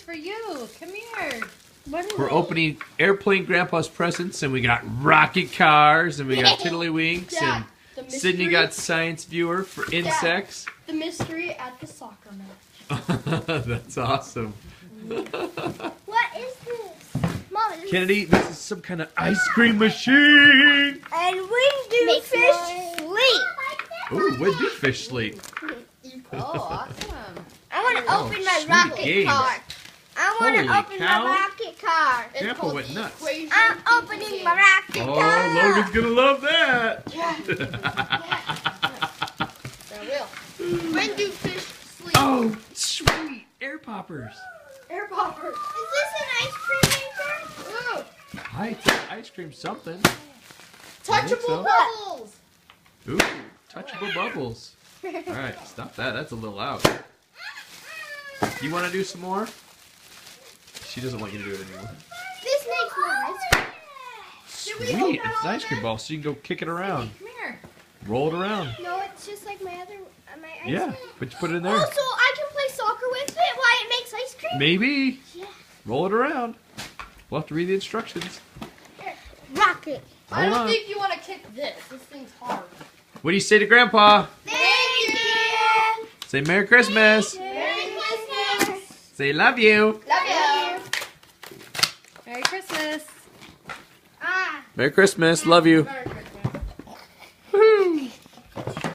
for you. Come here. We're opening Airplane Grandpa's presents, and we got rocket cars, and we got Tiddlywinks, Dad, and the Sydney mystery- got Science Viewer for insects. The mystery at the soccer match. That's awesome. What is this? Mom, this Kennedy, this is some kind of ice cream machine. And when do fish sleep? Ooh, when do fish sleep? Oh, awesome. I want to Oh, open my sweet rocket games. car. I want Holy to open cow. my rocket car. It's Grandpa called went the nuts. Equation I'm PTA. opening my rocket Oh, car. Logan's gonna love that. I will. When do fish sleep? Oh, sweet air poppers. Air popper. Is this an ice cream maker? Ooh. I think ice cream something. Touchable so. bubbles. Ooh, touchable bubbles. All right, stop that. That's a little loud. You want to do some more? She doesn't want you to do it anymore. This makes more ice cream. Sweet, it's an ice cream ball, so you can go kick it around. Come here. Roll it around. No, it's just like my other my ice Yeah, cream. but you put it in Oh, there. so I can play soccer with it while it makes ice cream? Maybe. Yeah. Roll it around. We'll have to read the instructions. Rocket. I Hold don't on. think you want to kick this. This thing's hard. What do you say to Grandpa? Thank you. Say Merry Christmas. Merry Christmas. Say love you. Love you. Merry Christmas. Ah. Merry Christmas. Love you. Merry